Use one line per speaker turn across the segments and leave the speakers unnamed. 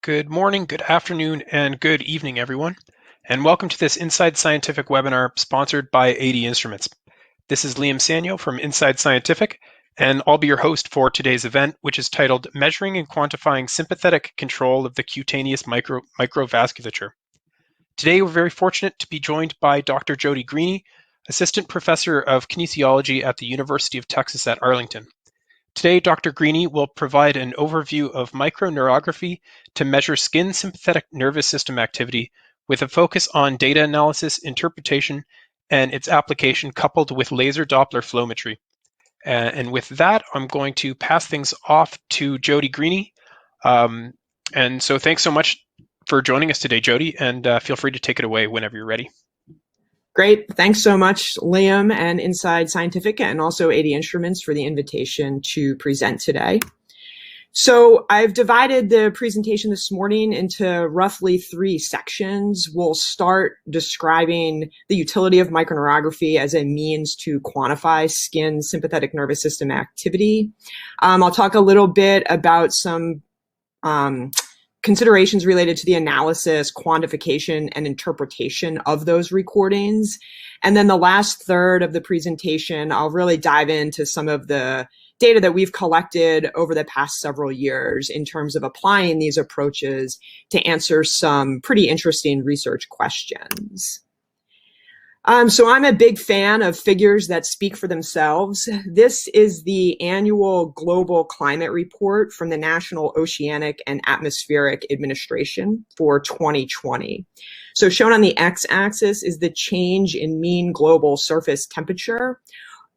Good morning, good afternoon, and good evening, everyone, and welcome to this Inside Scientific webinar sponsored by AD Instruments. This is Liam Sanyo from Inside Scientific, and I'll be your host for today's event, which is titled Measuring and Quantifying Sympathetic Control of the Cutaneous Microvasculature. Today, we're very fortunate to be joined by Dr. Jody Greaney, Assistant Professor of Kinesiology at the University of Texas at Arlington. Today, Dr. Greaney will provide an overview of microneurography to measure skin sympathetic nervous system activity with a focus on data analysis, interpretation, and its application coupled with laser Doppler flowmetry. And with that, I'm going to pass things off to Jody Greaney. And so thanks so much for joining us today, Jody, and feel free to take it away whenever you're ready.
Great. Thanks so much, Liam and Inside Scientific, and also AD Instruments for the invitation to present today. So I've divided the presentation this morning into roughly 3 sections. We'll start describing the utility of microneurography as a means to quantify skin sympathetic nervous system activity. I'll talk a little bit about some considerations related to the analysis, quantification, and interpretation of those recordings. And then the last third of the presentation, I'll really dive into some of the data that we've collected over the past several years in terms of applying these approaches to answer some pretty interesting research questions. So I'm a big fan of figures that speak for themselves. This is the annual global climate report from the National Oceanic and Atmospheric Administration for 2020. So shown on the x-axis is the change in mean global surface temperature.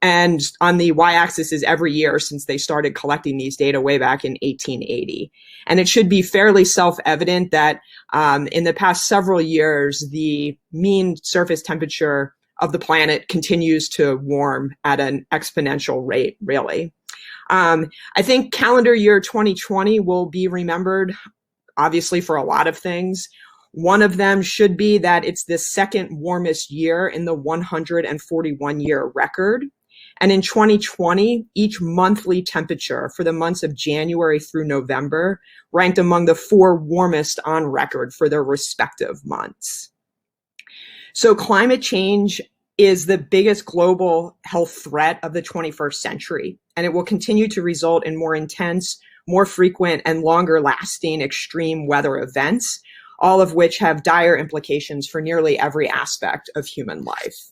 And on the y-axis is every year since they started collecting these data way back in 1880. And it should be fairly self-evident that in the past several years, the mean surface temperature of the planet continues to warm at an exponential rate, really. I think calendar year 2020 will be remembered, obviously, for a lot of things. One of them should be that it's the second warmest year in the 141-year record. And in 2020, each monthly temperature for the months of January through November ranked among the 4 warmest on record for their respective months. So climate change is the biggest global health threat of the 21st century, and it will continue to result in more intense, more frequent, and longer lasting extreme weather events, all of which have dire implications for nearly every aspect of human life.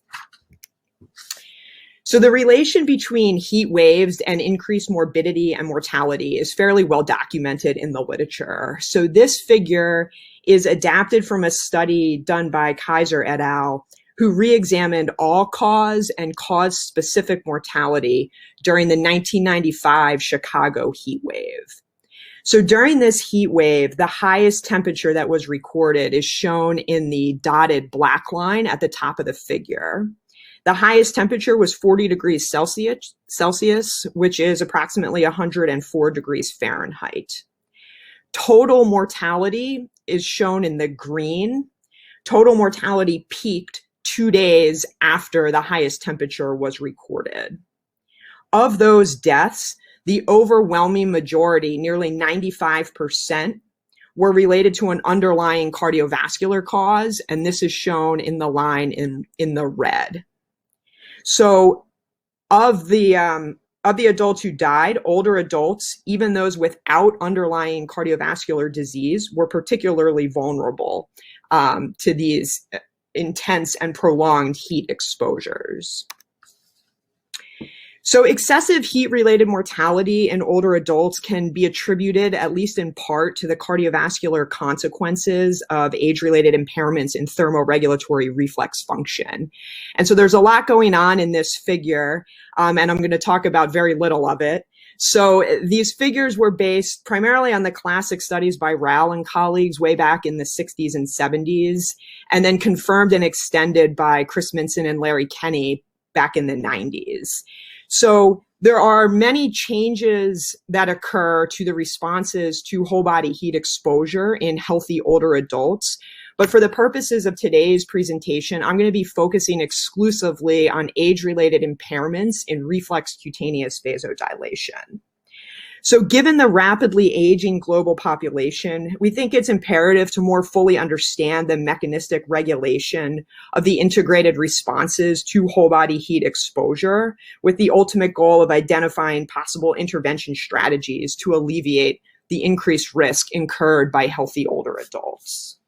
So the relation between heat waves and increased morbidity and mortality is fairly well documented in the literature. So this figure is adapted from a study done by Kaiser et al., who re-examined all-cause and cause-specific mortality during the 1995 Chicago heat wave. So during this heat wave, the highest temperature that was recorded is shown in the dotted black line at the top of the figure. The highest temperature was 40 degrees Celsius, which is approximately 104 degrees Fahrenheit. Total mortality is shown in the green. Total mortality peaked 2 days after the highest temperature was recorded. Of those deaths, the overwhelming majority, nearly 95%, were related to an underlying cardiovascular cause, and this is shown in the line in the red. So of the adults who died, older adults, even those without underlying cardiovascular disease, were particularly vulnerable to these intense and prolonged heat exposures. So excessive heat-related mortality in older adults can be attributed, at least in part, to the cardiovascular consequences of age-related impairments in thermoregulatory reflex function. And so there's a lot going on in this figure, and I'm going to talk about very little of it. So these figures were based primarily on the classic studies by Rao and colleagues way back in the 60s and 70s, and then confirmed and extended by Chris Minson and Larry Kenny back in the 90s. So there are many changes that occur to the responses to whole body heat exposure in healthy older adults. But for the purposes of today's presentation, I'm going to be focusing exclusively on age-related impairments in reflex cutaneous vasodilation. So given the rapidly aging global population, we think it's imperative to more fully understand the mechanistic regulation of the integrated responses to whole body heat exposure, with the ultimate goal of identifying possible intervention strategies to alleviate the increased risk incurred by healthy older adults.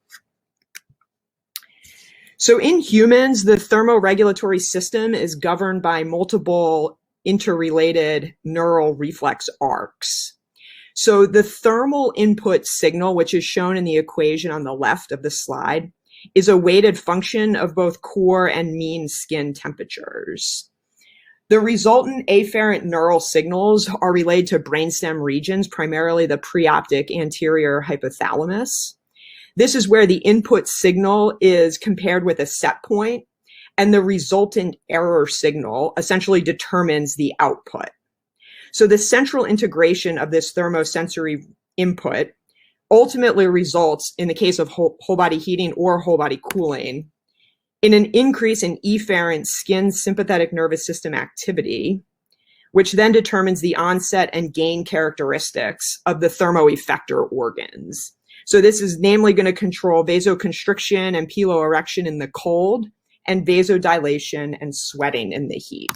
So in humans, the thermoregulatory system is governed by multiple interrelated neural reflex arcs. So the thermal input signal, which is shown in the equation on the left of the slide, is a weighted function of both core and mean skin temperatures. The resultant afferent neural signals are relayed to brainstem regions, primarily the preoptic anterior hypothalamus. This is where the input signal is compared with a set point, and the resultant error signal essentially determines the output. So the central integration of this thermosensory input ultimately results, in the case of whole body heating or whole body cooling, in an increase in efferent skin sympathetic nervous system activity, which then determines the onset and gain characteristics of the thermoeffector organs. So this is namely going to control vasoconstriction and piloerection in the cold, and vasodilation and sweating in the heat.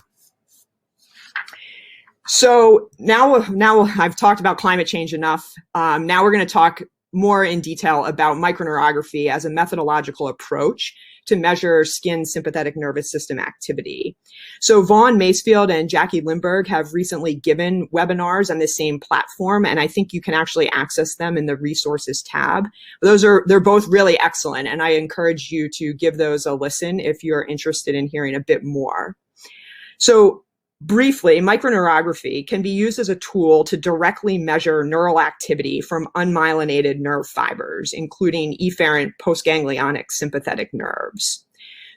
So now I've talked about climate change enough. Now we're going to talk more in detail about microneurography as a methodological approach to measure skin sympathetic nervous system activity. So Vaughn Macefield and Jackie Lindberg have recently given webinars on the same platform, and I think you can actually access them in the resources tab. They're both really excellent, and I encourage you to give those a listen if you're interested in hearing a bit more. So briefly, microneurography can be used as a tool to directly measure neural activity from unmyelinated nerve fibers, including efferent postganglionic sympathetic nerves.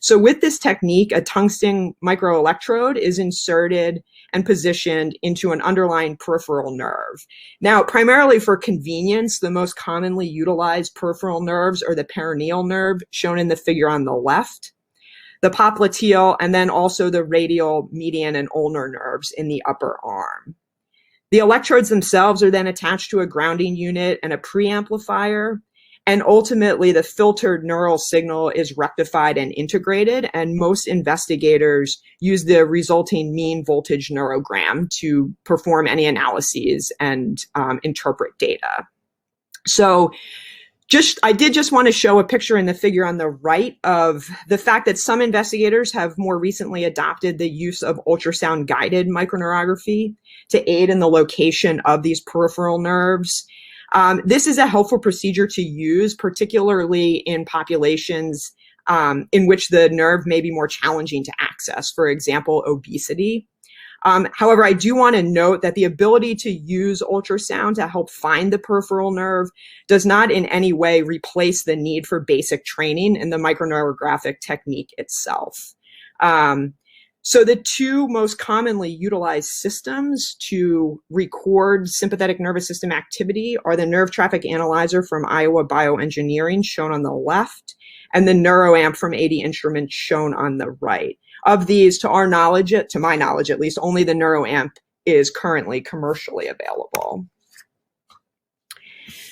So with this technique, a tungsten microelectrode is inserted and positioned into an underlying peripheral nerve. Now, primarily for convenience, the most commonly utilized peripheral nerves are the peroneal nerve, shown in the figure on the left, the popliteal, and then also the radial, median, and ulnar nerves in the upper arm. The electrodes themselves are then attached to a grounding unit and a preamplifier, and ultimately the filtered neural signal is rectified and integrated, and most investigators use the resulting mean voltage neurogram to perform any analyses and interpret data. So I did just want to show a picture in the figure on the right of the fact that some investigators have more recently adopted the use of ultrasound-guided microneurography to aid in the location of these peripheral nerves. This is a helpful procedure to use, particularly in populations in which the nerve may be more challenging to access, for example, obesity. However, I do want to note that the ability to use ultrasound to help find the peripheral nerve does not in any way replace the need for basic training in the microneurographic technique itself. So the two most commonly utilized systems to record sympathetic nervous system activity are the nerve traffic analyzer from Iowa Bioengineering, shown on the left, and the NeuroAmp from 80 Instruments, shown on the right. Of these, to our knowledge, to my knowledge at least, only the NeuroAmp is currently commercially available.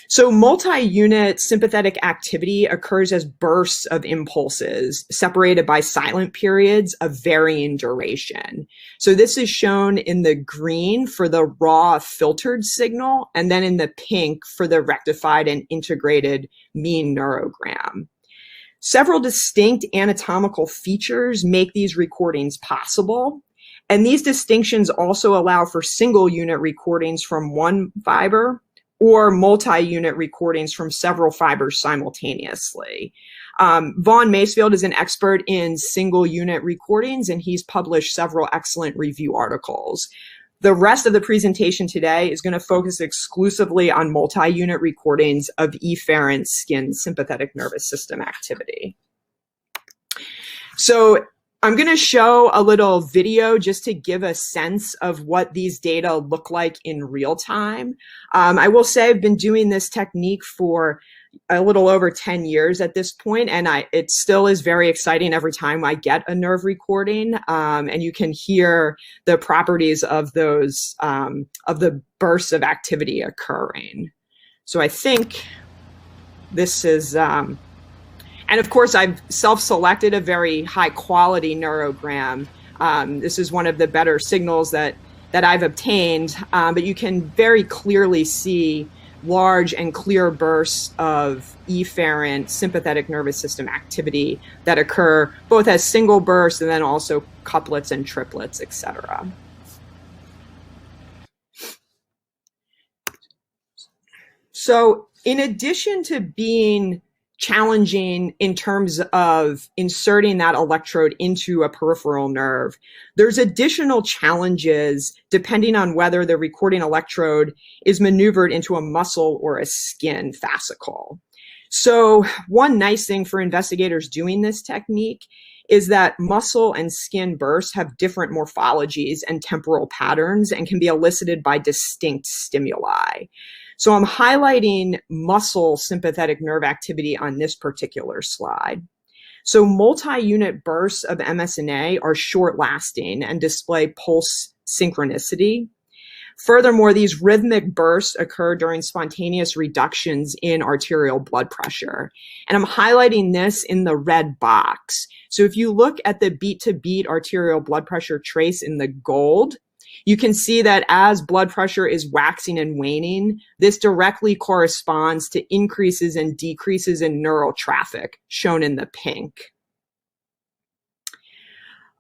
So multi-unit sympathetic activity occurs as bursts of impulses separated by silent periods of varying duration. So this is shown in the green for the raw filtered signal, and then in the pink for the rectified and integrated mean neurogram. Several distinct anatomical features make these recordings possible, and these distinctions also allow for single unit recordings from one fiber or multi-unit recordings from several fibers simultaneously. Vaughn Macefield is an expert in single unit recordings, and he's published several excellent review articles. The rest of the presentation today is going to focus exclusively on multi-unit recordings of efferent skin sympathetic nervous system activity. So I'm going to show a little video just to give a sense of what these data look like in real time. I will say I've been doing this technique for a little over 10 years at this point, and it still is very exciting every time I get a nerve recording, and you can hear the properties of those of the bursts of activity occurring. So I think this is, and of course I've self-selected a very high quality neurogram. This is one of the better signals that I've obtained, but you can very clearly see large and clear bursts of efferent sympathetic nervous system activity that occur both as single bursts and then also couplets and triplets, etc. So in addition to being challenging in terms of inserting that electrode into a peripheral nerve, there's additional challenges depending on whether the recording electrode is maneuvered into a muscle or a skin fascicle. So one nice thing for investigators doing this technique is that muscle and skin bursts have different morphologies and temporal patterns and can be elicited by distinct stimuli. So I'm highlighting muscle sympathetic nerve activity on this particular slide. So multi-unit bursts of MSNA are short-lasting and display pulse synchronicity. Furthermore, these rhythmic bursts occur during spontaneous reductions in arterial blood pressure. And I'm highlighting this in the red box. So if you look at the beat-to-beat arterial blood pressure trace in the gold, you can see that as blood pressure is waxing and waning, this directly corresponds to increases and decreases in neural traffic, shown in the pink.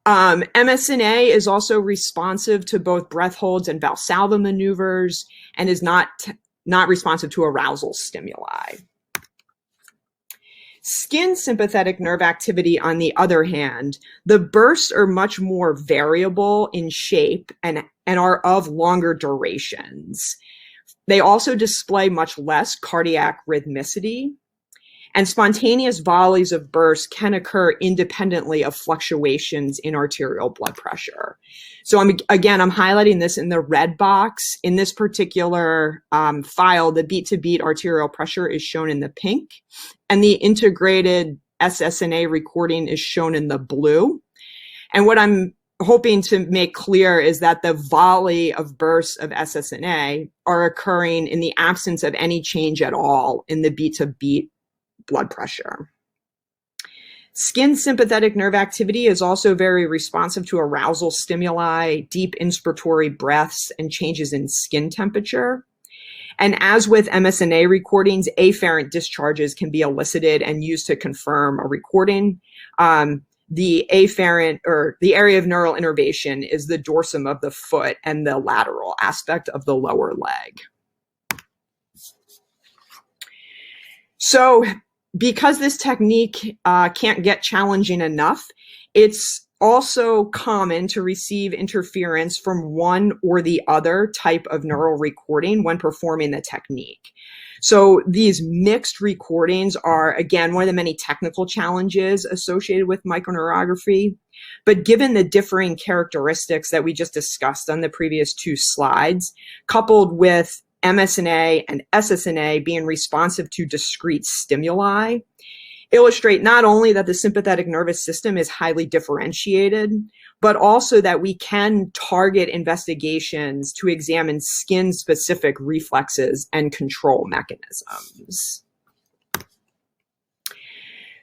MSNA is also responsive to both breath holds and Valsalva maneuvers and is not responsive to arousal stimuli. Skin sympathetic nerve activity, on the other hand, the bursts are much more variable in shape and are of longer durations. They also display much less cardiac rhythmicity, and spontaneous volleys of bursts can occur independently of fluctuations in arterial blood pressure. So I'm highlighting this in the red box. In this particular file, the beat-to-beat arterial pressure is shown in the pink, and the integrated Ssna recording is shown in the blue. And what I'm hoping to make clear is that the volley of bursts of Ssna are occurring in the absence of any change at all in the beat-to-beat blood pressure. Skin sympathetic nerve activity is also very responsive to arousal stimuli, deep inspiratory breaths, and changes in skin temperature. And as with MSNA recordings, afferent discharges can be elicited and used to confirm a recording. The afferent, or the area of neural innervation, is the dorsum of the foot and the lateral aspect of the lower leg. So because this technique can't get challenging enough, it's also common to receive interference from one or the other type of neural recording when performing the technique. So these mixed recordings are, again, one of the many technical challenges associated with microneurography. But given the differing characteristics that we just discussed on the previous two slides, coupled with MSNA and Ssna being responsive to discrete stimuli, illustrate not only that the sympathetic nervous system is highly differentiated, but also that we can target investigations to examine skin-specific reflexes and control mechanisms.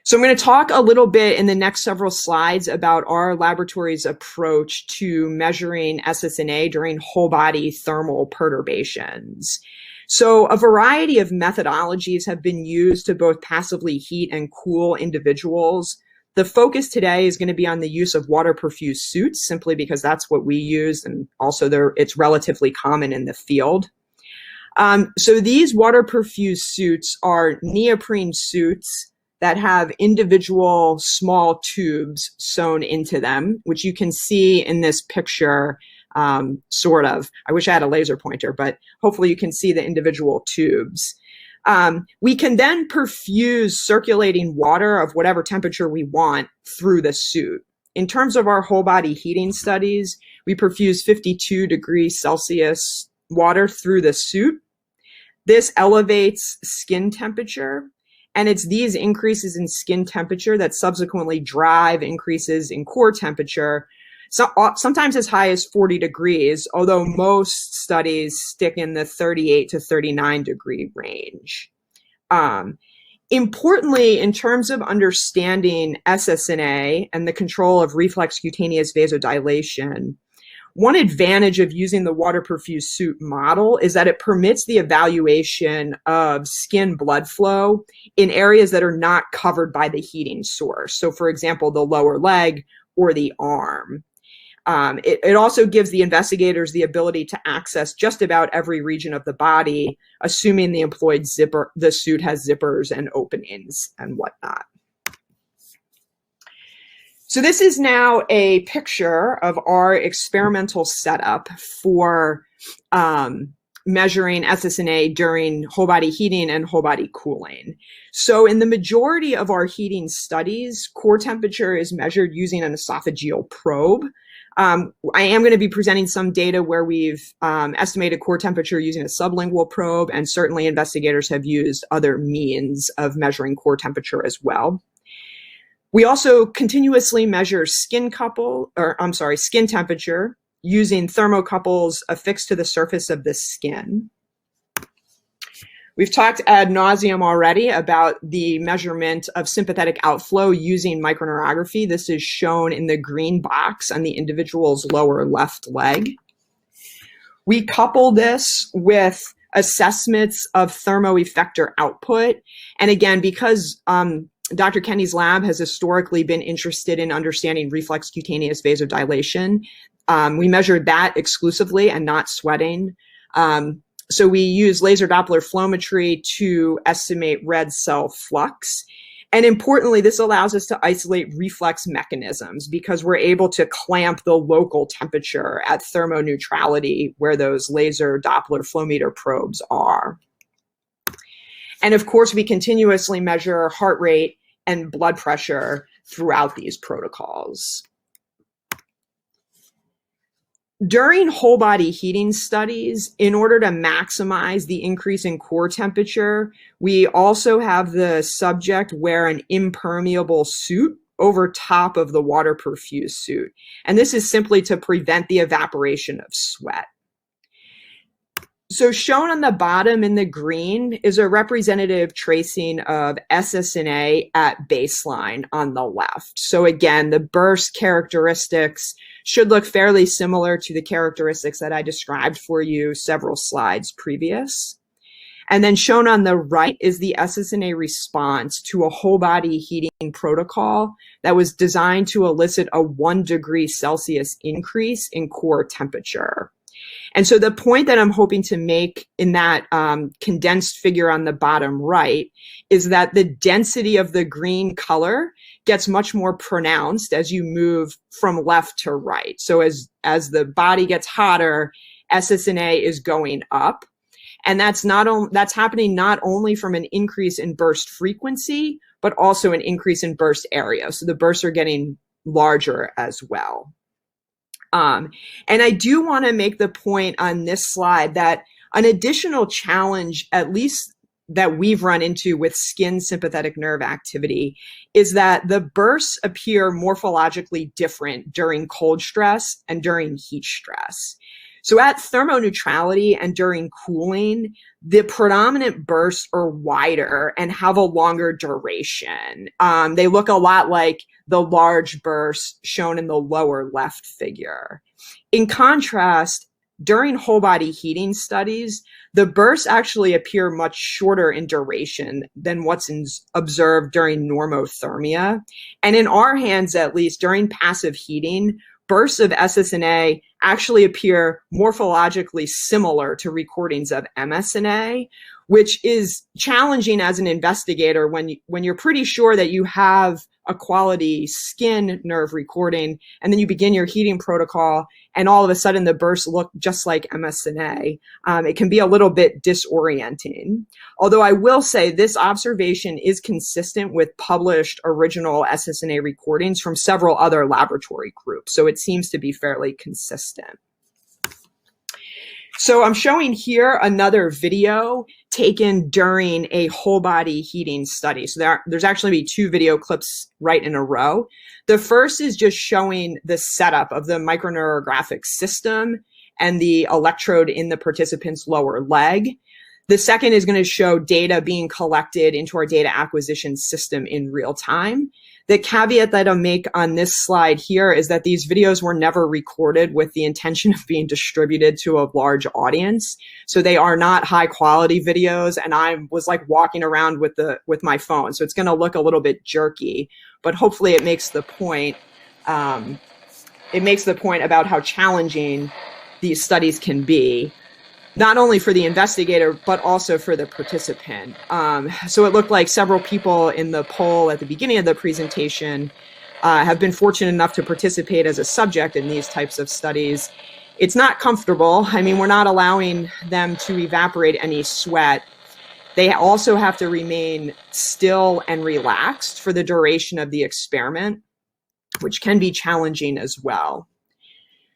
So I'm going to talk a little bit in the next several slides about our laboratory's approach to measuring Ssna during whole body thermal perturbations. So a variety of methodologies have been used to both passively heat and cool individuals. The focus today is going to be on the use of water perfused suits, simply because that's what we use, and also it's relatively common in the field. So these water perfused suits are neoprene suits that have individual small tubes sewn into them, which you can see in this picture, sort of. I wish I had a laser pointer, but hopefully you can see the individual tubes. We can then perfuse circulating water of whatever temperature we want through the suit. In terms of our whole body heating studies, we perfuse 52 degrees Celsius water through the suit. This elevates skin temperature, And it's these increases in skin temperature that subsequently drive increases in core temperature, so, sometimes as high as 40 degrees, although most studies stick in the 38 to 39 degree range. Importantly, in terms of understanding Ssna and the control of reflex cutaneous vasodilation, one advantage of using the water perfused suit model is that it permits the evaluation of skin blood flow in areas that are not covered by the heating source. So, for example, the lower leg or the arm. It also gives the investigators the ability to access just about every region of the body, assuming the suit has zippers and openings and whatnot. So this is now a picture of our experimental setup for measuring Ssna during whole body heating and whole body cooling. So in the majority of our heating studies, core temperature is measured using an esophageal probe. I am going to be presenting some data where we've estimated core temperature using a sublingual probe, and certainly investigators have used other means of measuring core temperature as well. We also continuously measure skin temperature using thermocouples affixed to the surface of the skin. We've talked ad nauseum already about the measurement of sympathetic outflow using microneurography. This is shown in the green box on the individual's lower left leg. We couple this with assessments of thermoeffector output. And again, because Dr. Kenny's lab has historically been interested in understanding reflex cutaneous vasodilation, we measured that exclusively and not sweating. So we use laser Doppler flowmetry to estimate red cell flux. And importantly, this allows us to isolate reflex mechanisms because we're able to clamp the local temperature at thermoneutrality where those laser Doppler flowmeter probes are. And of course, we continuously measure heart rate and blood pressure throughout these protocols. During whole body heating studies, in order to maximize the increase in core temperature, we also have the subject wear an impermeable suit over top of the water perfused suit. And this is simply to prevent the evaporation of sweat. So shown on the bottom in the green is a representative tracing of Ssna at baseline on the left. So again, the burst characteristics should look fairly similar to the characteristics that I described for you several slides previous. And then shown on the right is the Ssna response to a whole body heating protocol that was designed to elicit a 1 degree Celsius increase in core temperature. And so the point that I'm hoping to make in that condensed figure on the bottom right is that the density of the green color gets much more pronounced as you move from left to right. So as the body gets hotter, Ssna is going up. And that's happening not only from an increase in burst frequency, but also an increase in burst area. So the bursts are getting larger as well. And I do want to make the point on this slide that an additional challenge, at least that we've run into with skin sympathetic nerve activity, is that the bursts appear morphologically different during cold stress and during heat stress. So at thermoneutrality and during cooling, the predominant bursts are wider and have a longer duration. They look a lot like the large bursts shown in the lower left figure. In contrast, during whole body heating studies, the bursts actually appear much shorter in duration than what's observed during normothermia. And in our hands, at least, during passive heating, bursts of Ssna actually appear morphologically similar to recordings of MSNA, which is challenging as an investigator when you're pretty sure that you have a quality skin nerve recording, and then you begin your heating protocol, and all of a sudden the bursts look just like MSNA. It can be a little bit disorienting. Although I will say this observation is consistent with published original Ssna recordings from several other laboratory groups, so it seems to be fairly consistent. So I'm showing here another video taken during a whole body heating study. So there's actually be two video clips right in a row. The first is just showing the setup of the microneurographic system and the electrode in the participant's lower leg. The second is going to show data being collected into our data acquisition system in real time. The caveat that I'll make on this slide here is that these videos were never recorded with the intention of being distributed to a large audience. So they are not high quality videos, and I was like walking around with my phone. So it's going to look a little bit jerky, but hopefully it makes the point. It makes the point about how challenging these studies can be, not only for the investigator, but also for the participant. So it looked like several people in the poll at the beginning of the presentation have been fortunate enough to participate as a subject in these types of studies. It's not comfortable. I mean, we're not allowing them to evaporate any sweat. They also have to remain still and relaxed for the duration of the experiment, which can be challenging as well.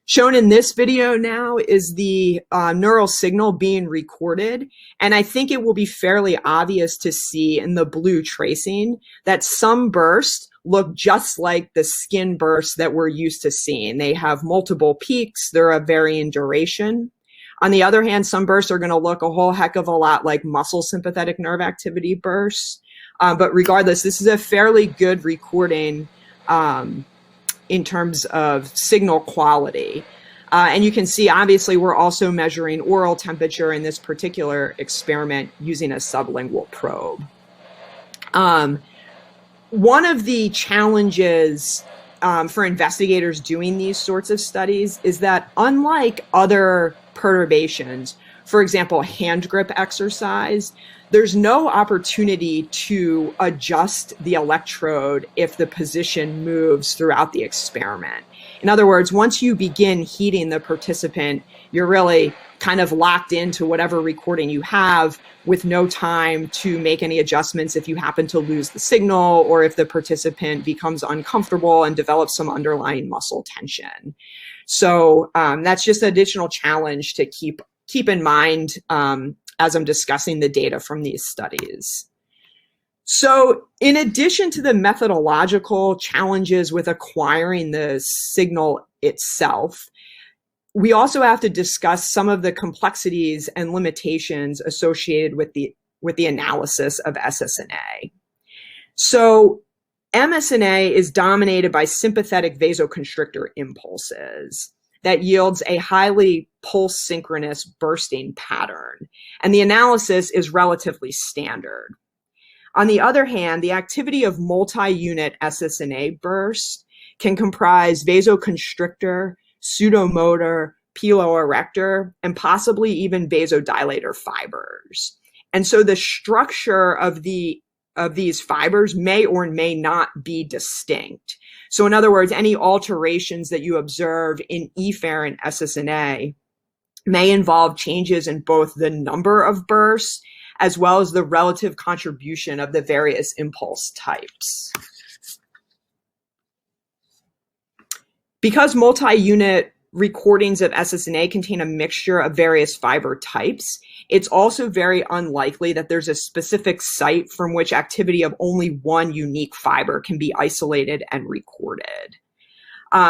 Shown in this video now is the neural signal being recorded, and I think it will be fairly obvious to see in the blue tracing that some bursts look just like the skin bursts that we're used to seeing. They have multiple peaks, they're of varying duration. On the other hand, some bursts are going to look a whole heck of a lot like muscle sympathetic nerve activity bursts. But regardless, this is a fairly good recording in terms of signal quality. And you can see, obviously, we're also measuring oral temperature in this particular experiment using a sublingual probe. One of the challenges for investigators doing these sorts of studies is that unlike other perturbations, for example, hand grip exercise, there's no opportunity to adjust the electrode if the position moves throughout the experiment. In other words, once you begin heating the participant, you're really kind of locked into whatever recording you have with no time to make any adjustments if you happen to lose the signal or if the participant becomes uncomfortable and develops some underlying muscle tension. So that's just an additional challenge to keep in mind as I'm discussing the data from these studies. So in addition to the methodological challenges with acquiring the signal itself, we also have to discuss some of the complexities and limitations associated with the analysis of Ssna. So MSNA is dominated by sympathetic vasoconstrictor impulses that yields a highly pulse synchronous bursting pattern, and the analysis is relatively standard. On the other hand, the activity of multi-unit Ssna bursts can comprise vasoconstrictor, pseudomotor, piloerector, and possibly even vasodilator fibers. And so the structure of these fibers may or may not be distinct. So in other words, any alterations that you observe in efferent Ssna may involve changes in both the number of bursts as well as the relative contribution of the various impulse types. Because multi-unit recordings of Ssna contain a mixture of various fiber types, it's also very unlikely that there's a specific site from which activity of only one unique fiber can be isolated and recorded.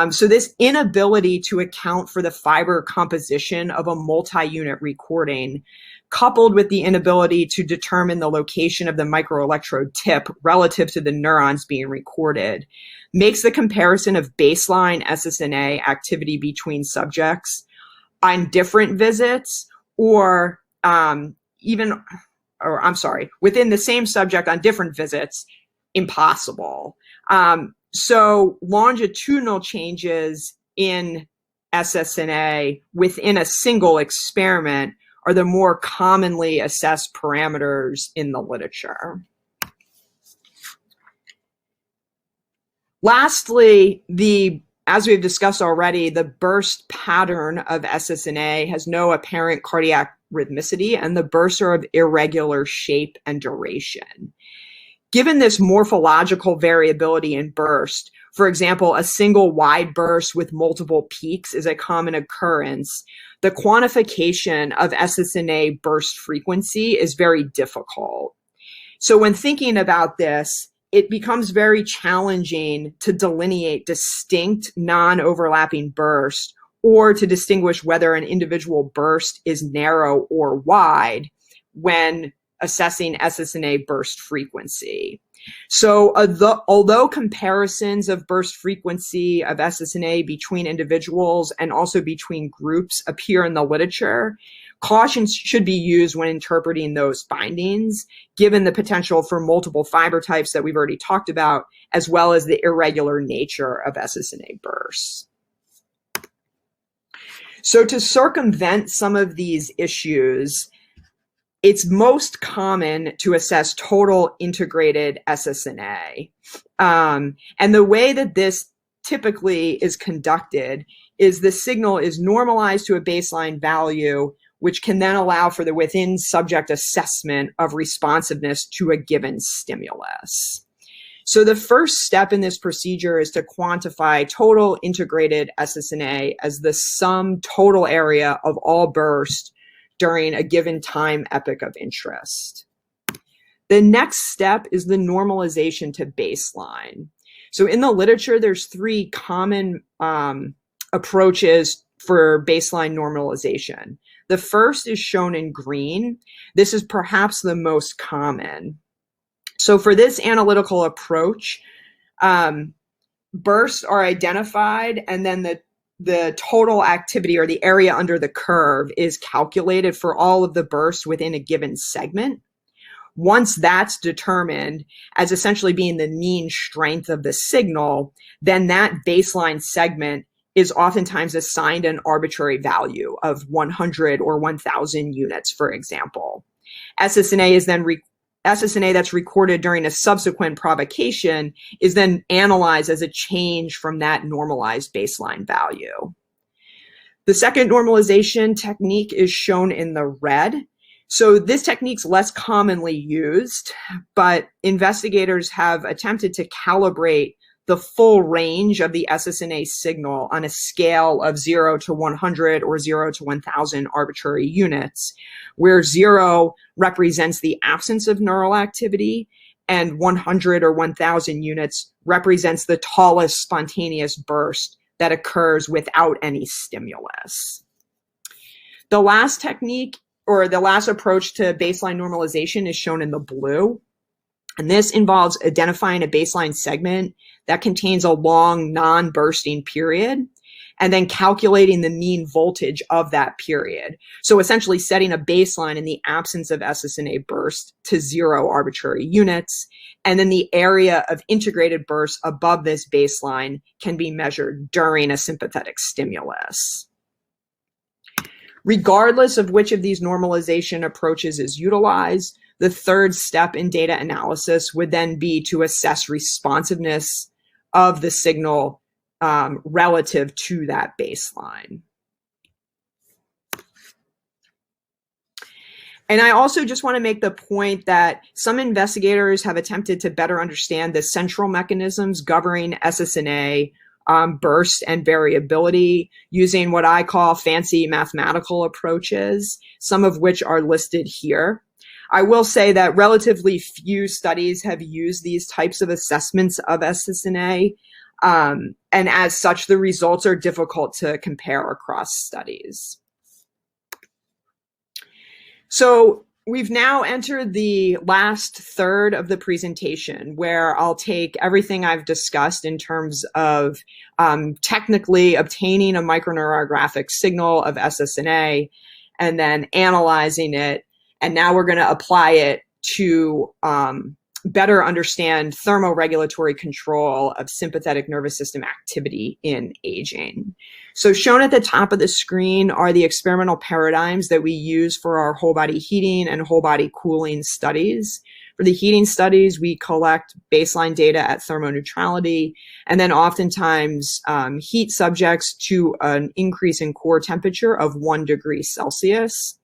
So this inability to account for the fiber composition of a multi-unit recording, coupled with the inability to determine the location of the microelectrode tip relative to the neurons being recorded, makes the comparison of baseline Ssna activity between subjects on different visits or within the same subject on different visits impossible. So longitudinal changes in Ssna within a single experiment are the more commonly assessed parameters in the literature. Lastly, as we've discussed already, the burst pattern of Ssna has no apparent cardiac rhythmicity, and the bursts are of irregular shape and duration. Given this morphological variability in burst, for example, a single wide burst with multiple peaks is a common occurrence, the quantification of Ssna burst frequency is very difficult. So when thinking about this, it becomes very challenging to delineate distinct non-overlapping bursts or to distinguish whether an individual burst is narrow or wide when assessing Ssna burst frequency. So although comparisons of burst frequency of Ssna between individuals and also between groups appear in the literature, caution should be used when interpreting those findings, given the potential for multiple fiber types that we've already talked about, as well as the irregular nature of Ssna bursts. So to circumvent some of these issues, it's most common to assess total integrated Ssna. And the way that this typically is conducted is the signal is normalized to a baseline value, which can then allow for the within subject assessment of responsiveness to a given stimulus. So the first step in this procedure is to quantify total integrated Ssna as the sum total area of all bursts during a given time epoch of interest. The next step is the normalization to baseline. So in the literature, there's three common approaches for baseline normalization. The first is shown in green. This is perhaps the most common. So for this analytical approach, bursts are identified, and then the total activity or the area under the curve is calculated for all of the bursts within a given segment. Once that's determined as essentially being the mean strength of the signal, then that baseline segment is oftentimes assigned an arbitrary value of 100 or 1,000 units, for example. Ssna is then Ssna that's recorded during a subsequent provocation is then analyzed as a change from that normalized baseline value. The second normalization technique is shown in the red. So this technique's less commonly used, but investigators have attempted to calibrate the full range of the Ssna signal on a scale of 0 to 100 or 0 to 1,000 arbitrary units, where 0 represents the absence of neural activity and 100 or 1,000 units represents the tallest spontaneous burst that occurs without any stimulus. The last technique, or the last approach to baseline normalization, is shown in the blue. And this involves identifying a baseline segment that contains a long non-bursting period and then calculating the mean voltage of that period. So essentially setting a baseline in the absence of Ssna burst to 0 arbitrary units. And then the area of integrated bursts above this baseline can be measured during a sympathetic stimulus. Regardless of which of these normalization approaches is utilized, the third step in data analysis would then be to assess responsiveness of the signal relative to that baseline. And I also just want to make the point that some investigators have attempted to better understand the central mechanisms governing Ssna burst and variability using what I call fancy mathematical approaches, some of which are listed here. I will say that relatively few studies have used these types of assessments of Ssna, and as such, the results are difficult to compare across studies. So we've now entered the last third of the presentation, where I'll take everything I've discussed in terms of technically obtaining a microneurographic signal of Ssna and then analyzing it. And now we're going to apply it to better understand thermoregulatory control of sympathetic nervous system activity in aging. So shown at the top of the screen are the experimental paradigms that we use for our whole body heating and whole body cooling studies. For the heating studies, we collect baseline data at thermoneutrality and then oftentimes heat subjects to an increase in core temperature of 1 degree Celsius.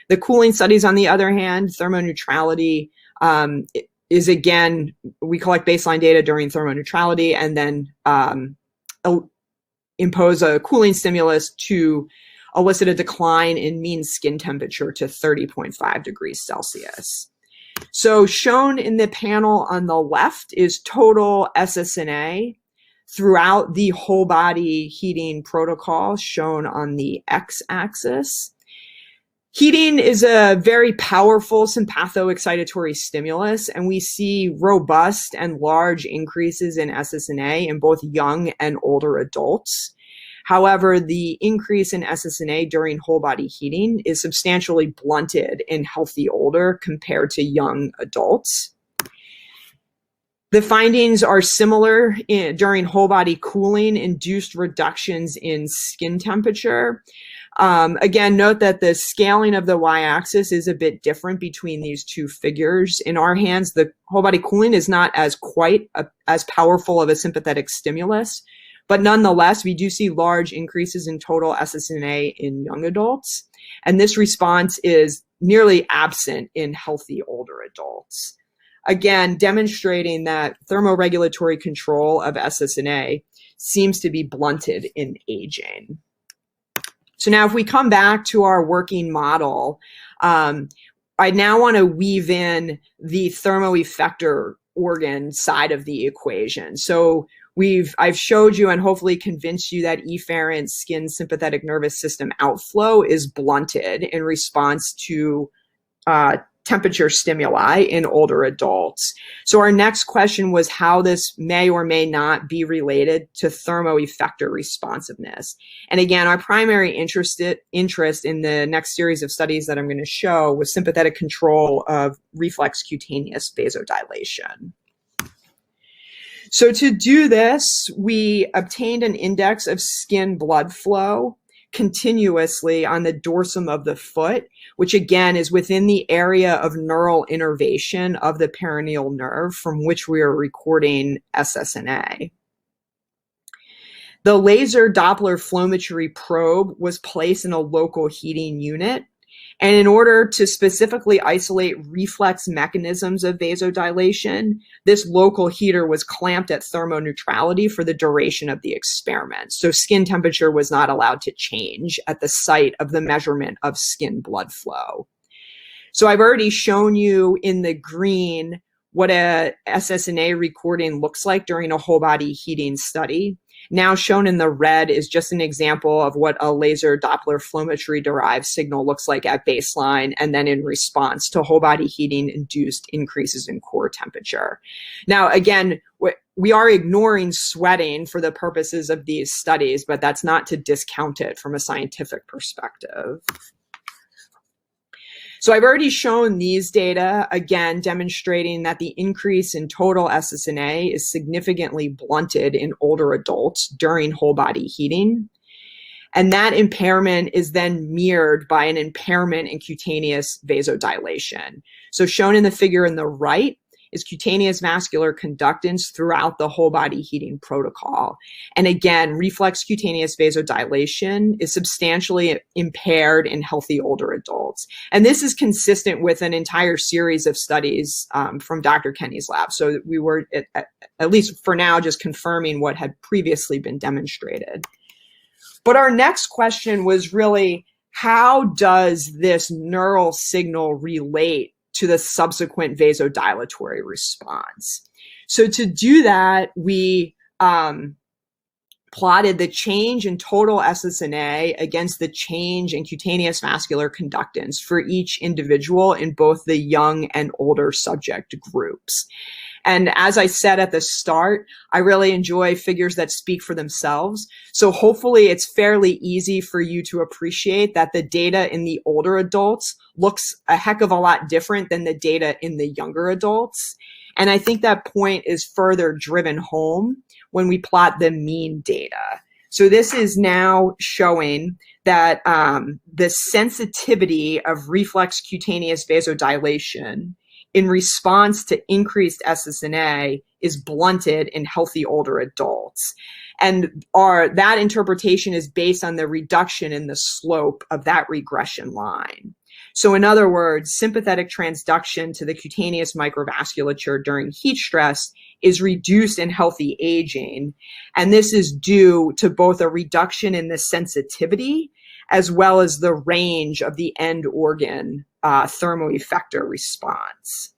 The cooling studies, on the other hand, thermoneutrality is, again, we collect baseline data during thermoneutrality and then impose a cooling stimulus to elicit a decline in mean skin temperature to 30.5 degrees Celsius. So shown in the panel on the left is total Ssna throughout the whole body heating protocol, shown on the x-axis. Heating is a very powerful sympathoexcitatory stimulus, and we see robust and large increases in Ssna in both young and older adults. However, the increase in Ssna during whole body heating is substantially blunted in healthy older compared to young adults. The findings are similar during whole body cooling, induced reductions in skin temperature. Again, note that the scaling of the y-axis is a bit different between these two figures. In our hands, the whole body cooling is not as powerful of a sympathetic stimulus, but nonetheless, we do see large increases in total Ssna in young adults. And this response is nearly absent in healthy older adults. Again, demonstrating that thermoregulatory control of Ssna seems to be blunted in aging. So now if we come back to our working model, I now want to weave in the thermoeffector organ side of the equation. So I've showed you and hopefully convinced you that efferent skin sympathetic nervous system outflow is blunted in response to temperature stimuli in older adults. So our next question was how this may or may not be related to thermoeffector responsiveness. And again, our primary interest in the next series of studies that I'm going to show was sympathetic control of reflex cutaneous vasodilation. So to do this, we obtained an index of skin blood flow continuously on the dorsum of the foot, which again is within the area of neural innervation of the peroneal nerve from which we are recording Ssna. The laser Doppler flowmetry probe was placed in a local heating unit. And in order to specifically isolate reflex mechanisms of vasodilation, this local heater was clamped at thermoneutrality for the duration of the experiment. So skin temperature was not allowed to change at the site of the measurement of skin blood flow. So I've already shown you in the green what a Ssna recording looks like during a whole body heating study. Now shown in the red is just an example of what a laser Doppler flowmetry derived signal looks like at baseline and then in response to whole body heating induced increases in core temperature. Now, again, we are ignoring sweating for the purposes of these studies, but that's not to discount it from a scientific perspective. So I've already shown these data, again, demonstrating that the increase in total Ssna is significantly blunted in older adults during whole body heating. And that impairment is then mirrored by an impairment in cutaneous vasodilation. So shown in the figure in the right is cutaneous vascular conductance throughout the whole body heating protocol. And again, reflex cutaneous vasodilation is substantially impaired in healthy older adults. And this is consistent with an entire series of studies from Dr. Kenny's lab. So we were, at least for now, just confirming what had previously been demonstrated. But our next question was really, how does this neural signal relate to the subsequent vasodilatory response? So to do that, we plotted the change in total Ssna against the change in cutaneous vascular conductance for each individual in both the young and older subject groups. And as I said at the start, I really enjoy figures that speak for themselves. So hopefully it's fairly easy for you to appreciate that the data in the older adults looks a heck of a lot different than the data in the younger adults. And I think that point is further driven home when we plot the mean data. So this is now showing that the sensitivity of reflex cutaneous vasodilation in response to increased Ssna is blunted in healthy older adults. And that interpretation is based on the reduction in the slope of that regression line. So in other words, sympathetic transduction to the cutaneous microvasculature during heat stress is reduced in healthy aging. And this is due to both a reduction in the sensitivity as well as the range of the end organ thermoeffector response.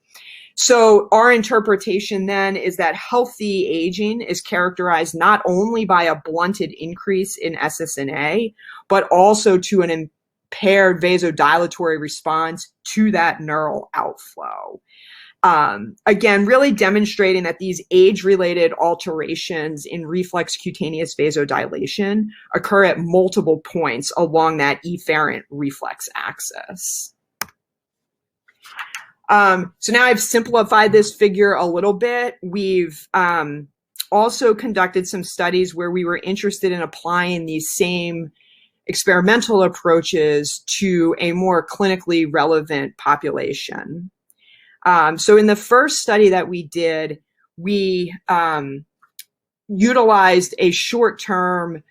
So our interpretation then is that healthy aging is characterized not only by a blunted increase in Ssna, but also to an impaired vasodilatory response to that neural outflow. Again, really demonstrating that these age-related alterations in reflex cutaneous vasodilation occur at multiple points along that efferent reflex axis. So now I've simplified this figure a little bit. We've also conducted some studies where we were interested in applying these same experimental approaches to a more clinically relevant population. So in the first study that we did, we utilized a short-term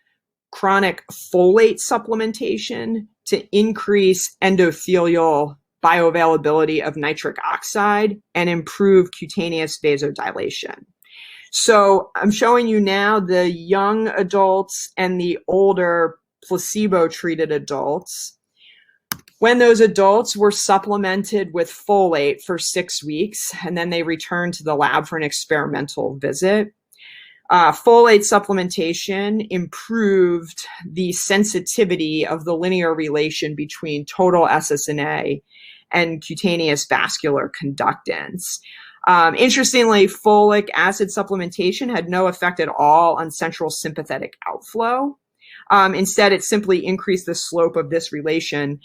chronic folate supplementation to increase endothelial bioavailability of nitric oxide and improve cutaneous vasodilation. So I'm showing you now the young adults and the older placebo-treated adults. When those adults were supplemented with folate for 6 weeks, and then they returned to the lab for an experimental visit, folate supplementation improved the sensitivity of the linear relation between total Ssna and cutaneous vascular conductance. Interestingly, folic acid supplementation had no effect at all on central sympathetic outflow. Instead, it simply increased the slope of this relation,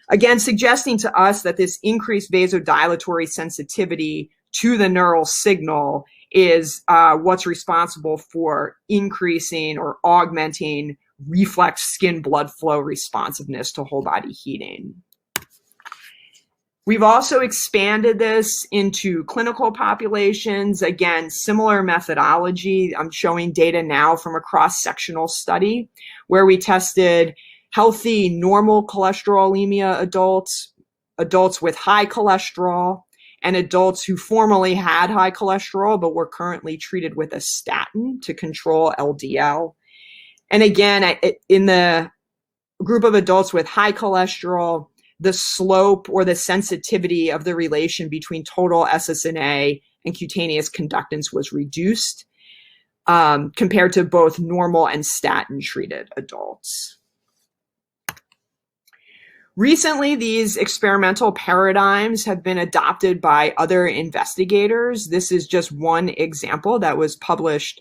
again, suggesting to us that this increased vasodilatory sensitivity to the neural signal is what's responsible for increasing or augmenting reflex skin blood flow responsiveness to whole body heating. We've also expanded this into clinical populations. Again, similar methodology. I'm showing data now from a cross-sectional study where we tested healthy normal cholesterolemia adults, adults with high cholesterol, and adults who formerly had high cholesterol but were currently treated with a statin to control LDL. And again, in the group of adults with high cholesterol, the slope or the sensitivity of the relation between total Ssna and cutaneous conductance was reduced compared to both normal and statin-treated adults. Recently, these experimental paradigms have been adopted by other investigators. This is just one example that was published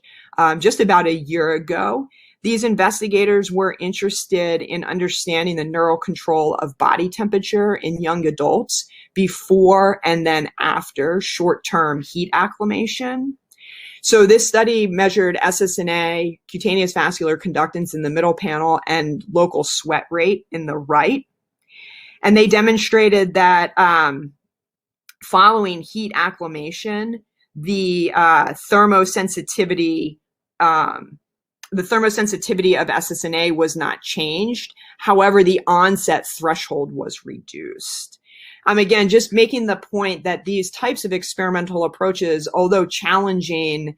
just about a year ago. These investigators were interested in understanding the neural control of body temperature in young adults before and then after short-term heat acclimation. So this study measured Ssna, cutaneous vascular conductance in the middle panel, and local sweat rate in the right. And they demonstrated that following heat acclimation, the thermosensitivity of Ssna was not changed. However, the onset threshold was reduced. Again, just making the point that these types of experimental approaches, although challenging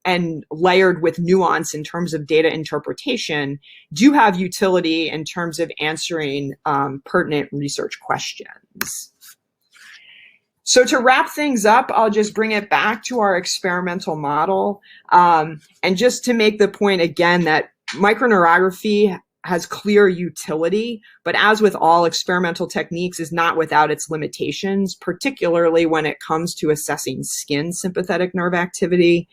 and layered with nuance in terms of data interpretation, do have utility in terms of answering pertinent research questions. So to wrap things up, I'll just bring it back to our experimental model. And just to make the point again that microneurography has clear utility, but as with all experimental techniques, is not without its limitations, particularly when it comes to assessing skin sympathetic nerve activity.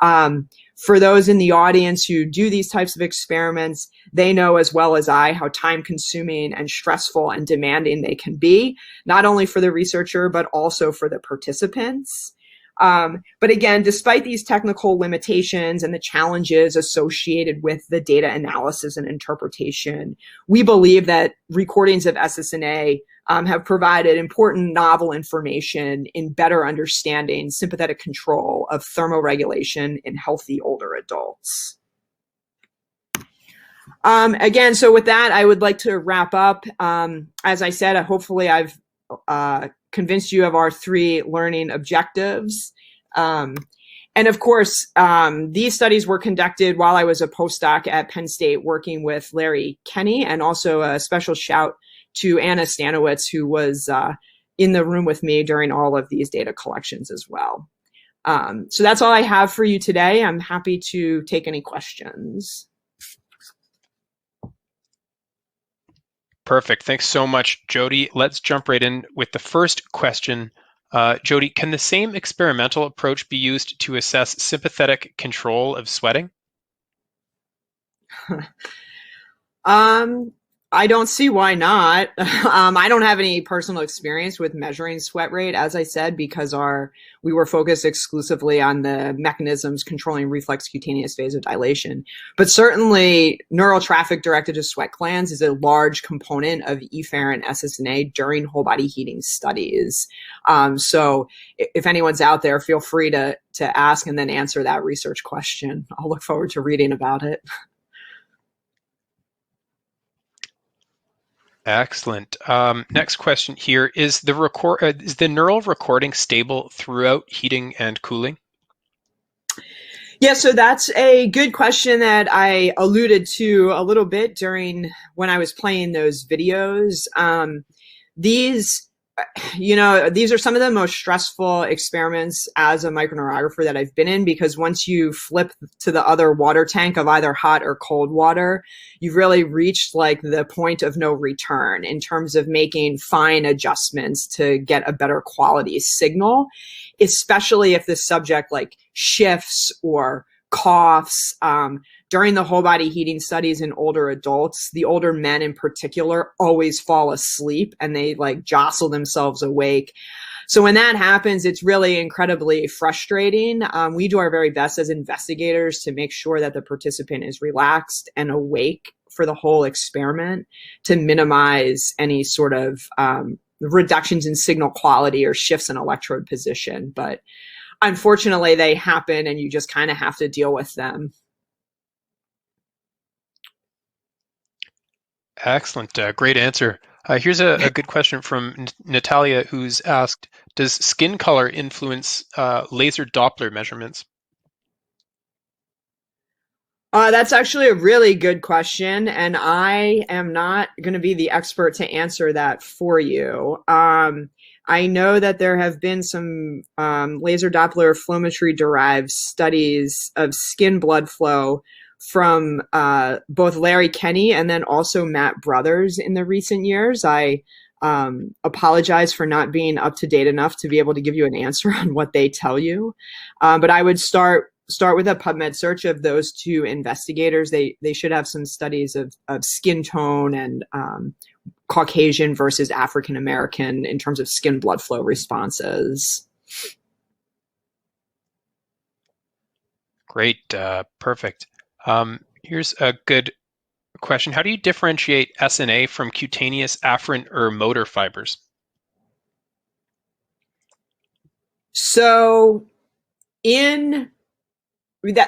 For those in the audience who do these types of experiments, they know as well as I how time-consuming and stressful and demanding they can be, not only for the researcher, but also for the participants. But again, despite these technical limitations and the challenges associated with the data analysis and interpretation, we believe that recordings of Ssna have provided important novel information in better understanding sympathetic control of thermoregulation in healthy older adults. Again, so with that, I would like to wrap up. As I said, hopefully I've convinced you of our 3 learning objectives. And And of course, these studies were conducted while I was a postdoc at Penn State working with Larry Kenny, and also a special shout to Anna Stanowitz, who was in the room with me during all of these data collections as well. So that's all I have for you today. I'm happy to take any questions.
Perfect. Thanks so much, Jody. Let's jump right in with the first question. Jody, can the same experimental approach be used to assess sympathetic control of sweating?
I don't see why not. I don't have any personal experience with measuring sweat rate, as I said, because we were focused exclusively on the mechanisms controlling reflex cutaneous vasodilation. But certainly, neural traffic directed to sweat glands is a large component of efferent Ssna during whole body heating studies. So if anyone's out there, feel free to ask and then answer that research question. I'll look forward to reading about it.
Excellent. Next question here, is the neural recording stable throughout heating and cooling?
Yeah, so that's a good question that I alluded to a little bit during when I was playing those videos. These are some of the most stressful experiments as a microneurographer that I've been in, because once you flip to the other water tank of either hot or cold water, you've really reached like the point of no return in terms of making fine adjustments to get a better quality signal, especially if the subject like shifts or coughs. During the whole body heating studies in older adults, the older men in particular always fall asleep and they like jostle themselves awake. So when that happens, it's really incredibly frustrating. We do our very best as investigators to make sure that the participant is relaxed and awake for the whole experiment to minimize any sort of reductions in signal quality or shifts in electrode position. But unfortunately, they happen and you just kind of have to deal with them.
Excellent. Great answer. Here's a good question from Natalia, who's asked, does skin color influence laser Doppler measurements?
That's actually a really good question, and I am not going to be the expert to answer that for you. I know that there have been some laser Doppler flowmetry derived studies of skin blood flow from both Larry Kenny and then also Matt Brothers in the recent years. I apologize for not being up to date enough to be able to give you an answer on what they tell you. But I would start with a PubMed search of those two investigators. They should have some studies of skin tone and Caucasian versus African American in terms of skin blood flow responses.
Great. Perfect. Here's a good question. How do you differentiate Ssna from cutaneous, afferent, or motor fibers?
So this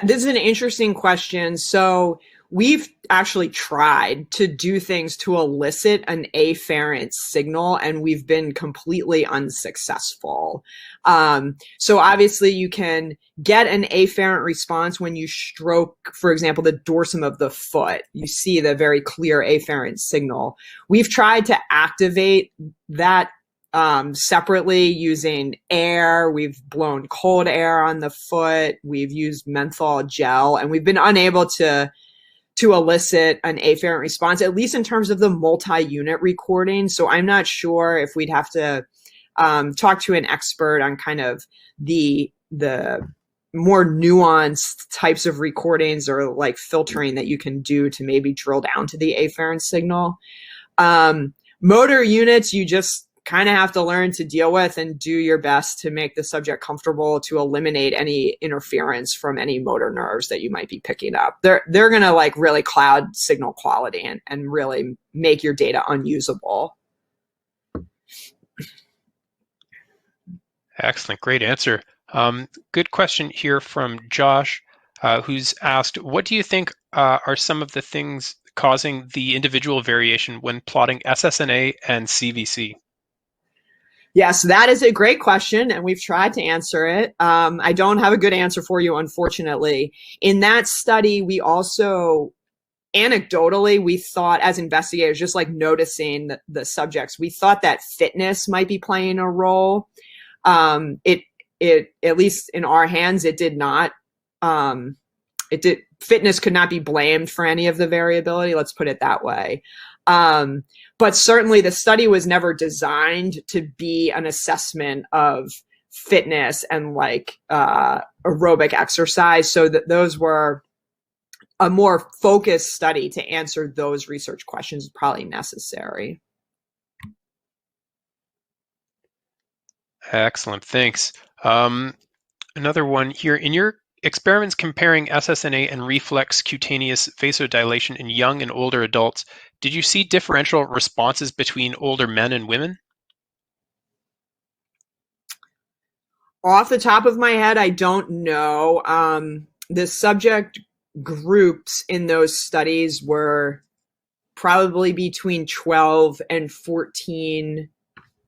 is an interesting question. So we've actually tried to do things to elicit an afferent signal, and we've been completely unsuccessful. So obviously you can get an afferent response when you stroke, for example, the dorsum of the foot. You see the very clear afferent signal. We've tried to activate that separately using air. We've blown cold air on the foot. We've used menthol gel, and we've been unable to elicit an afferent response, at least in terms of the multi-unit recording. So I'm not sure if we'd have to talk to an expert on kind of the more nuanced types of recordings or like filtering that you can do to maybe drill down to the afferent signal. Motor units, you just kind of have to learn to deal with and do your best to make the subject comfortable to eliminate any interference from any motor nerves that you might be picking up. They're going to like really cloud signal quality and really make your data unusable.
Excellent. Great answer. Good question here from Josh, who's asked, what do you think are some of the things causing the individual variation when plotting SSNA and CVC?
Yes, that is a great question, and we've tried to answer it. I don't have a good answer for you, unfortunately. In that study, we also, anecdotally, we thought as investigators, just like noticing the subjects, we thought that fitness might be playing a role. It at least in our hands, it did not. Fitness could not be blamed for any of the variability. Let's put it that way. But certainly the study was never designed to be an assessment of fitness and like aerobic exercise. So that those were a more focused study to answer those research questions is probably necessary.
Excellent, thanks. Another one here. In your experiments comparing Ssna and reflex cutaneous vasodilation in young and older adults, did you see differential responses between older men and women?
Off the top of my head, I don't know. The subject groups in those studies were probably between 12 and 14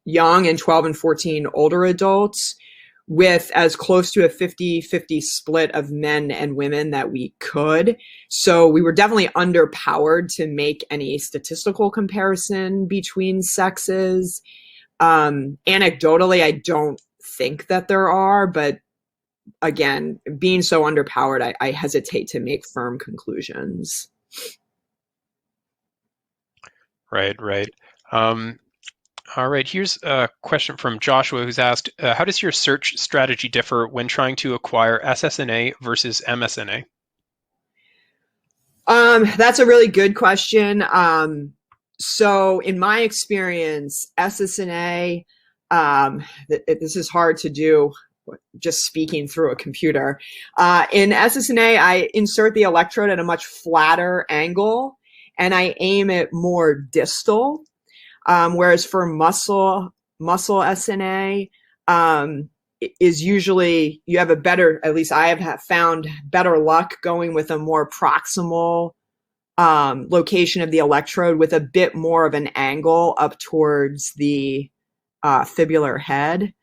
young and 12 and 14 older adults, with as close to a 50-50 split of men and women that we could. So we were definitely underpowered to make any statistical comparison between sexes. Anecdotally, I don't think that there are, but again, being so underpowered, I hesitate to make firm conclusions.
Right. All right, here's a question from Joshua who's asked, how does your search strategy differ when trying to acquire Ssna versus MSNA?
That's a really good question. So in my experience, Ssna, this is hard to do just speaking through a computer. In Ssna, I insert the electrode at a much flatter angle and I aim it more distal. Whereas for muscle Ssna is usually, you have a better, at least I have found better luck going with a more proximal location of the electrode with a bit more of an angle up towards the fibular head.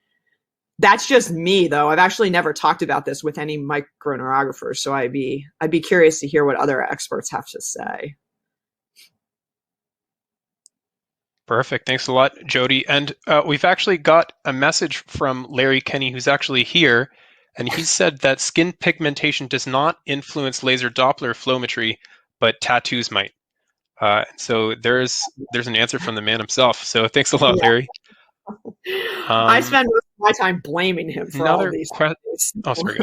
That's just me, though. I've actually never talked about this with any microneurographers, so I'd be curious to hear what other experts have to say.
Perfect. Thanks a lot, Jody. And we've actually got a message from Larry Kenny, who's actually here. And he said that skin pigmentation does not influence laser Doppler flowmetry, but tattoos might. So there's an answer from the man himself. So thanks a lot, Larry.
I spend most of my time blaming him for all of these things.
Oh, sorry.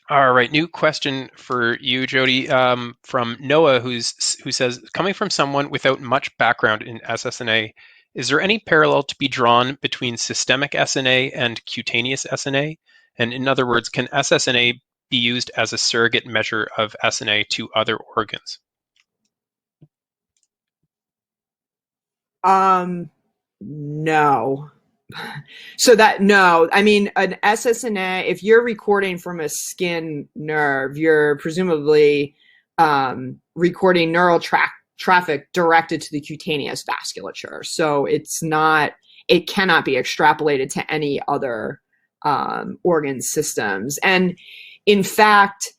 All right, new question for you, Jody, from Noah, who says, coming from someone without much background in Ssna, is there any parallel to be drawn between systemic Sna and cutaneous Sna? And in other words, can Ssna be used as a surrogate measure of Sna to other organs?
No. So no, I mean, an Ssna, if you're recording from a skin nerve, you're presumably recording neural traffic directed to the cutaneous vasculature. So it cannot be extrapolated to any other organ systems. And in fact,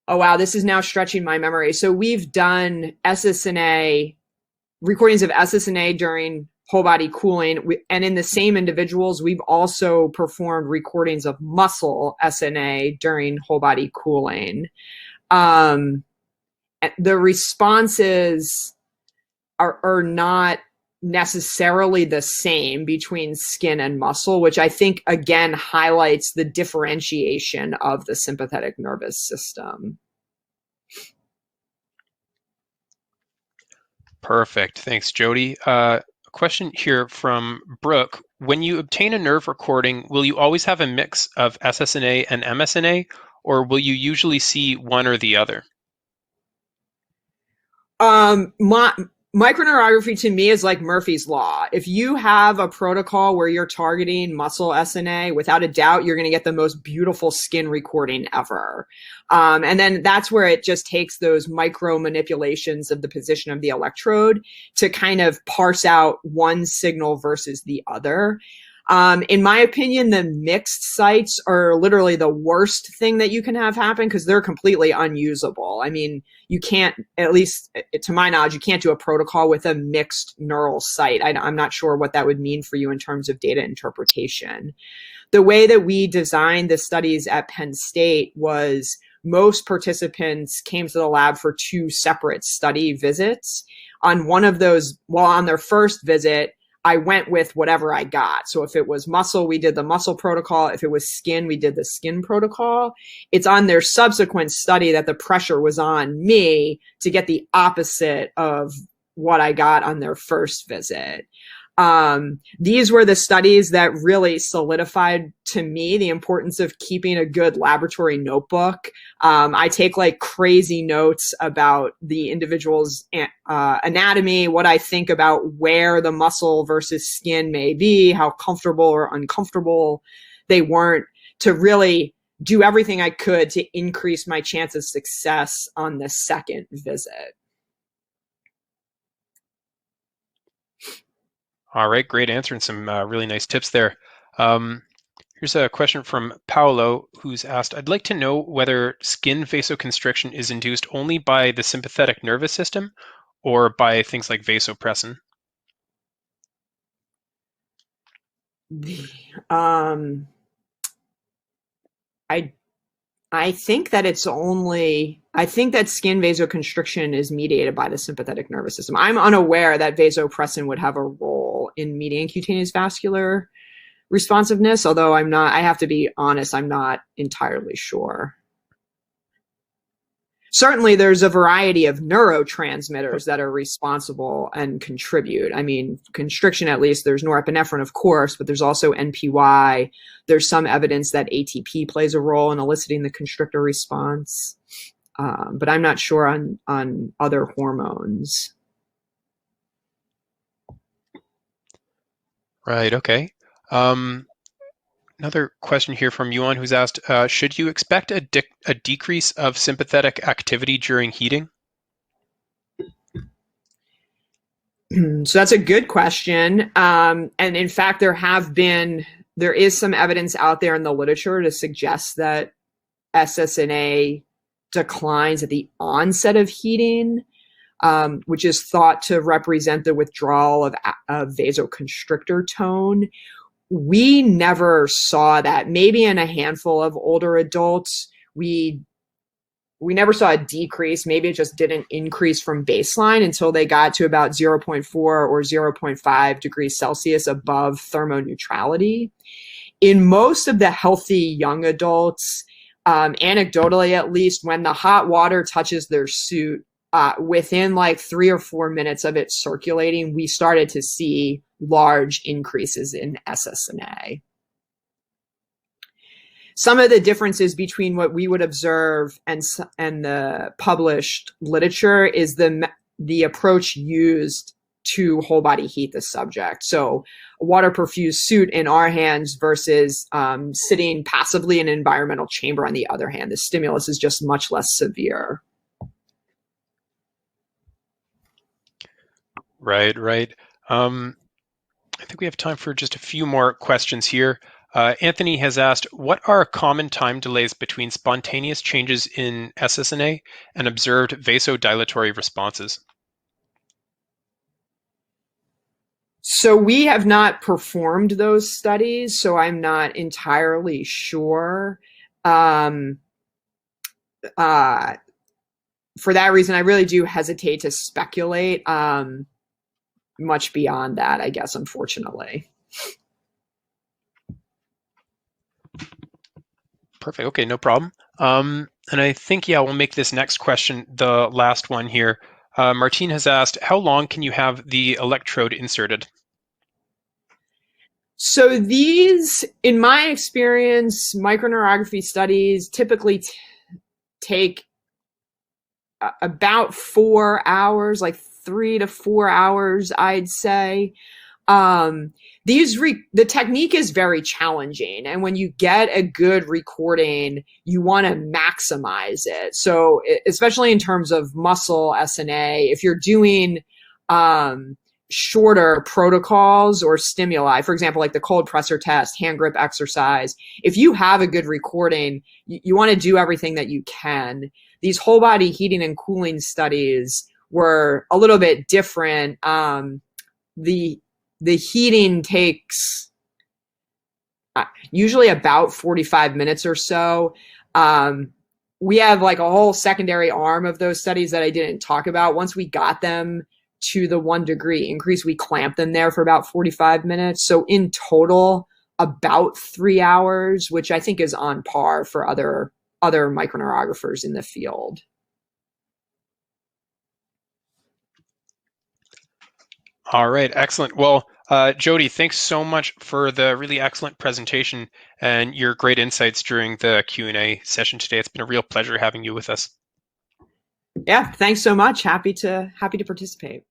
oh wow, this is now stretching my memory. So we've done recordings of Ssna during whole body cooling, and in the same individuals, we've also performed recordings of muscle Sna during whole body cooling. The responses are not necessarily the same between skin and muscle, which I think again highlights the differentiation of the sympathetic nervous system.
Perfect. Thanks, Jody. Question here from Brooke. When you obtain a nerve recording, will you always have a mix of Ssna and MSNA, or will you usually see one or the other?
Microneurography to me is like Murphy's Law. If you have a protocol where you're targeting muscle Ssna, without a doubt, you're going to get the most beautiful skin recording ever. And then that's where it just takes those micro manipulations of the position of the electrode to kind of parse out one signal versus the other. In my opinion, the mixed sites are literally the worst thing that you can have happen because they're completely unusable. I mean, you can't, at least to my knowledge, you can't do a protocol with a mixed neural site. I'm not sure what that would mean for you in terms of data interpretation. The way that we designed the studies at Penn State was most participants came to the lab for 2 separate study visits. On one of those, well, on their first visit, I went with whatever I got. So if it was muscle, we did the muscle protocol. If it was skin, we did the skin protocol. It's on their subsequent study that the pressure was on me to get the opposite of what I got on their first visit. These were the studies that really solidified to me the importance of keeping a good laboratory notebook. I take like crazy notes about the individual's anatomy, what I think about where the muscle versus skin may be, how comfortable or uncomfortable they weren't, to really do everything I could to increase my chance of success on the second visit.
All right, great answer and some really nice tips there. Here's a question from Paolo, who's asked, I'd like to know whether skin vasoconstriction is induced only by the sympathetic nervous system or by things like vasopressin.
I think that it's only, I think that skin vasoconstriction is mediated by the sympathetic nervous system. I'm unaware that vasopressin would have a role in mediating cutaneous vascular responsiveness, although I have to be honest, I'm not entirely sure. Certainly there's a variety of neurotransmitters that are responsible and contribute. I mean, constriction, at least, there's norepinephrine, of course, but there's also NPY. There's some evidence that ATP plays a role in eliciting the constrictor response. But I'm not sure on other hormones.
Right, okay. Another question here from Yuan, who's asked, should you expect a decrease of sympathetic activity during heating?
So that's a good question. And in fact, there is some evidence out there in the literature to suggest that Ssna declines at the onset of heating, which is thought to represent the withdrawal of vasoconstrictor tone. We never saw that. Maybe in a handful of older adults, we never saw a decrease. Maybe it just didn't increase from baseline until they got to about 0.4 or 0.5 degrees Celsius above thermoneutrality. In most of the healthy young adults, anecdotally at least, when the hot water touches their suit, within like 3 or 4 minutes of it circulating, we started to see large increases in Ssna. Some of the differences between what we would observe and the published literature is the approach used to whole body heat the subject. So a water perfused suit in our hands versus sitting passively in an environmental chamber on the other hand. The stimulus is just much less severe.
Right. I think we have time for just a few more questions here. Anthony has asked, what are common time delays between spontaneous changes in Ssna and observed vasodilatory responses?
So we have not performed those studies, so I'm not entirely sure. For that reason, I really do hesitate to speculate much beyond that, I guess, unfortunately.
Perfect. Okay, no problem. And I think, yeah, we'll make this next question the last one here. Martine has asked, how long can you have the electrode inserted?
So these, in my experience, microneurography studies typically take about 4 hours, like 3 to 4 hours, I'd say. The technique is very challenging, and when you get a good recording, you want to maximize it. So especially in terms of muscle Ssna, if you're doing shorter protocols or stimuli, for example, like the cold presser test, hand grip exercise, if you have a good recording, you want to do everything that you can. These whole body heating and cooling studies were a little bit different. The heating takes usually about 45 minutes or so. We have like a whole secondary arm of those studies that I didn't talk about. Once we got them to the 1 degree increase, we clamped them there for about 45 minutes. So in total, about 3 hours, which I think is on par for other microneurographers in the field.
All right, excellent. Well, Jody, thanks so much for the really excellent presentation and your great insights during the Q&A session today. It's been a real pleasure having you with us.
Yeah, thanks so much. Happy to participate.